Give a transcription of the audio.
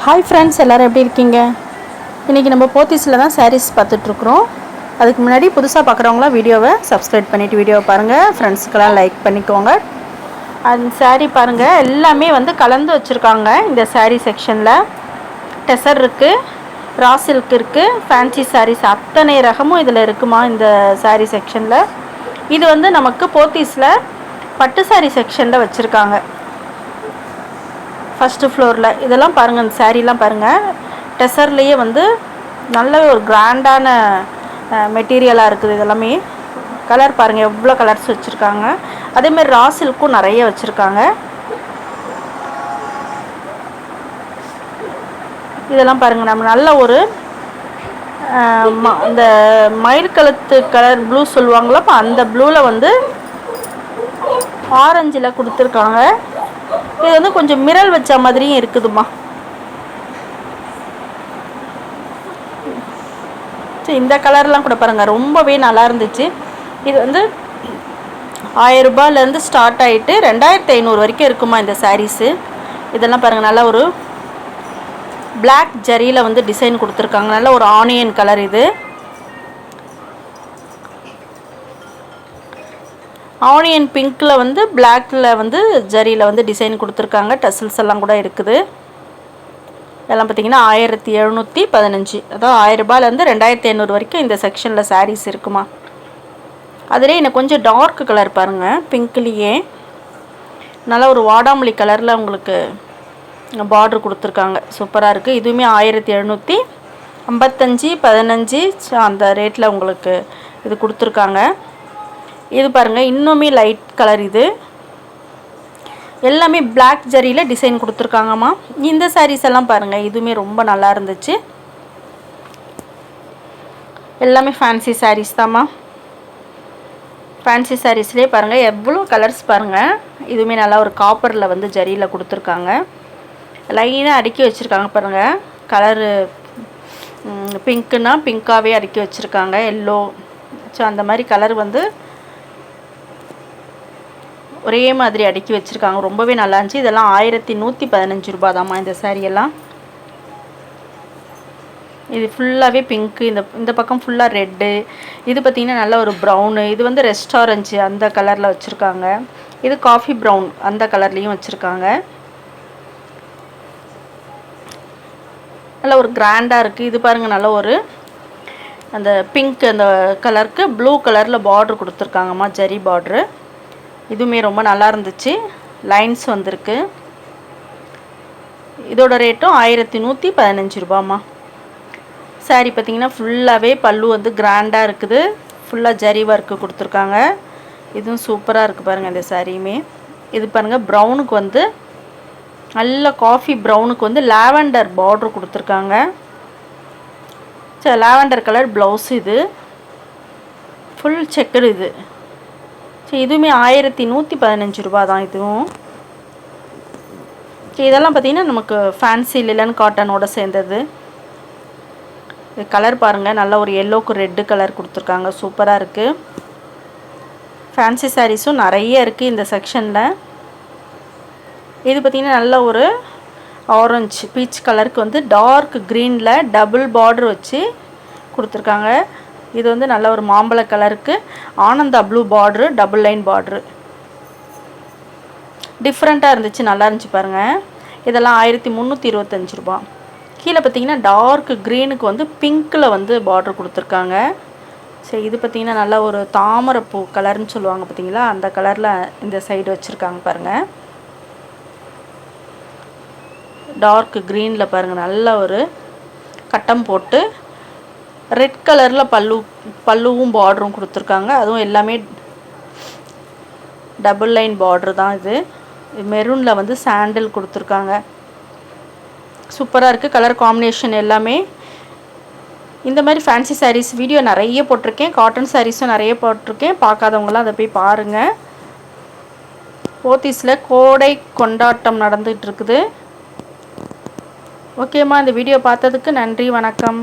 Hi friends, எல்லோரும் எப்படி இருக்கீங்க? இன்றைக்கி நம்ம போத்தீஸில் தான் சாரீஸ் பார்த்துட்ருக்குறோம். அதுக்கு முன்னாடி புதுசாக பார்க்குறவங்களாம் வீடியோவை சப்ஸ்கிரைப் பண்ணிவிட்டு வீடியோவை பாருங்கள். ஃப்ரெண்ட்ஸுக்கெல்லாம் லைக் பண்ணிக்கோங்க. அந்த சாரீ பாருங்கள், எல்லாமே வந்து கலந்து வச்சுருக்காங்க. இந்த சாரீ செக்ஷனில் டெசர் இருக்குது, ரா சில்க் இருக்குது, ஃபேன்சி சாரீஸ் அத்தனை ரகமும் இதில் இருக்குமா இந்த சாரீ செக்ஷனில். இது வந்து நமக்கு போத்தீஸில் பட்டு சாரீ செக்ஷனில் வச்சுருக்காங்க. ஃபஸ்ட்டு ஃப்ளோரில் இதெல்லாம் பாருங்கள், இந்த சாரீலாம் பாருங்கள், டெசர்லேயே வந்து நல்ல ஒரு கிராண்டான மெட்டீரியலாக இருக்குது. இதெல்லாமே கலர் பாருங்கள், எவ்வளோ கலர்ஸ் வச்சுருக்காங்க. அதேமாதிரி ரா சில்க்கும் நிறைய வச்சுருக்காங்க. இதெல்லாம் பாருங்கள், நம்ம நல்ல ஒரு இந்த மயில் கழுத்து கலர் ப்ளூ சொல்லுவாங்களோ, அந்த ப்ளூவில் வந்து ஆரஞ்சில் கொடுத்துருக்காங்க. இது வந்து கொஞ்சம் மிரல் வச்ச மாதிரியும் இருக்குதுமா. இந்த கலர்லாம் கூட பாருங்கள், ரொம்பவே நல்லா இருந்துச்சு. இது வந்து 1000 ரூபாயிலேருந்து ஸ்டார்ட் ஆகிட்டு 2500 வரைக்கும் இருக்குமா இந்த சாரீஸு. இதெல்லாம் பாருங்கள், நல்லா ஒரு பிளாக் ஜரியில் வந்து டிசைன் கொடுத்துருக்காங்க. நல்ல ஒரு ஆனியன் கலர். இது ஆனியன் பிங்க்கில் வந்து பிளாக்கில் வந்து ஜரியில் வந்து டிசைன் கொடுத்துருக்காங்க. டசல்ஸ் எல்லாம் கூட இருக்குது. இதெல்லாம் பார்த்திங்கன்னா 1715, அதாவது 1000 ரூபாயிலேருந்து 2500 வரைக்கும் இந்த செக்ஷனில் சாரீஸ் இருக்குமா. அதிலே எனக்கு கொஞ்சம் டார்க் கலர் பாருங்கள், பிங்க்லேயே நல்லா ஒரு வாடாமல்லி கலரில் உங்களுக்கு பார்ட்ரு கொடுத்துருக்காங்க. சூப்பராக இருக்குது. இதுவுமே 1755, 15 அந்த ரேட்டில் உங்களுக்கு இது கொடுத்துருக்காங்க. இது பாருங்கள், இன்னுமே லைட் கலர். இது எல்லாமே பிளாக் ஜரியில் டிசைன் கொடுத்துருக்காங்கம்மா. இந்த சாரீஸ் எல்லாம் பாருங்கள், இதுவுமே ரொம்ப நல்லா இருந்துச்சு. எல்லாமே ஃபேன்சி சாரீஸ் தாம்மா. ஃபேன்சி சாரீஸ்லேயே பாருங்கள், எவ்வளோ கலர்ஸ் பாருங்கள். இதுவுமே நல்லா ஒரு காப்பரில் வந்து ஜரியில் கொடுத்துருக்காங்க. லைனாக அடுக்கி வச்சுருக்காங்க பாருங்கள். கலரு பிங்க்குன்னா பிங்க்காகவே அடுக்கி வச்சுருக்காங்க. எல்லோ, ஸோ அந்த மாதிரி கலர் வந்து ஒரே மாதிரி அடுக்கி வச்சுருக்காங்க. ரொம்பவே நல்லா இருந்துச்சு. இதெல்லாம் 1115 ரூபா தாம்மா இந்த சாரியெல்லாம். இது ஃபுல்லாகவே பிங்க்கு, இந்த பக்கம் ஃபுல்லாக ரெட்டு. இது பார்த்திங்கன்னா நல்ல ஒரு ப்ரௌனு. இது வந்து ரெஸ்டாரஞ்சு அந்த கலரில் வச்சுருக்காங்க. இது காஃபி ப்ரௌன் அந்த கலர்லேயும் வச்சுருக்காங்க. நல்ல ஒரு கிராண்டாக இருக்குது. இது பாருங்கள், நல்ல ஒரு அந்த பிங்க் அந்த கலருக்கு ப்ளூ கலரில் பார்ட்ரு கொடுத்துருக்காங்கம்மா, ஜரி பார்ட்ரு. இதுவுமே ரொம்ப நல்லா இருந்துச்சு. லைன்ஸ் வந்திருக்கு. இதோட ரேட்டும் 1115 ரூபாம்மா. சாரீ பார்த்திங்கன்னா ஃபுல்லாகவே பல்லு வந்து கிராண்டாக இருக்குது. ஃபுல்லாக ஜரி ஒர்க்கு கொடுத்துருக்காங்க. இதுவும் சூப்பராக இருக்குது பாருங்கள் இந்த சாரியுமே. இது பாருங்கள், ப்ரௌனுக்கு வந்து நல்ல காஃபி ப்ரௌனுக்கு வந்து லாவெண்டர் பார்ட்ரு கொடுத்துருக்காங்க. சரி, லாவெண்டர் கலர் ப்ளவுஸ். இது ஃபுல் செக்குடு. இது சரி, இதுவுமே 1115 ரூபா தான் இதுவும். இதெல்லாம் பார்த்திங்கன்னா நமக்கு ஃபேன்சி லிலன் காட்டனோட சேர்ந்தது. இது கலர் பாருங்கள், நல்ல ஒரு எல்லோக்கு ரெட்டு கலர் கொடுத்துருக்காங்க. சூப்பராக இருக்குது. ஃபேன்சி சாரீஸும் நிறைய இருக்குது இந்த செக்ஷனில். இது பார்த்திங்கன்னா நல்ல ஒரு ஆரஞ்சு பீச் கலருக்கு வந்து டார்க் க்ரீனில் டபுள் பார்டர் வச்சு கொடுத்துருக்காங்க. இது வந்து நல்ல ஒரு மாம்பழ கலருக்கு ஆனந்தா ப்ளூ பார்ட்ரு, டபுள் லைன் பார்ட்ரு. டிஃப்ரெண்ட்டாக இருந்துச்சு, நல்லா இருந்துச்சு பாருங்கள். இதெல்லாம் 1325 ரூபா. கீழே பார்த்திங்கன்னா டார்க் க்ரீனுக்கு வந்து பிங்க்கில் வந்து பார்ட்ரு கொடுத்துருக்காங்க. சரி, இது பார்த்திங்கன்னா நல்ல ஒரு தாமரைப்பூ கலர்னு சொல்லுவாங்க பார்த்திங்களா, அந்த கலரில் இந்த சைடு வச்சுருக்காங்க பாருங்கள். டார்க் க்ரீனில் பாருங்கள், நல்ல ஒரு கட்டம் போட்டு ரெட் கலரில் பல்லுவும் பார்டரும் கொடுத்துருக்காங்க. அதுவும் எல்லாமே டபுள் லைன் பார்ட்ரு தான். இது மெரூனில் வந்து சாண்டில் கொடுத்துருக்காங்க. சூப்பராக இருக்குது கலர் காம்பினேஷன் எல்லாமே. இந்த மாதிரி ஃபேன்சி சாரீஸ் வீடியோ நிறைய போட்டிருக்கேன். காட்டன் சாரீஸும் நிறைய போட்டிருக்கேன். பார்க்காதவங்களாம் அதை போய் பாருங்கள். போத்தீஸில் கோடை கொண்டாட்டம் நடந்துகிட்டு இருக்குது. ஓகேம்மா, இந்த வீடியோ பார்த்ததுக்கு நன்றி, வணக்கம்.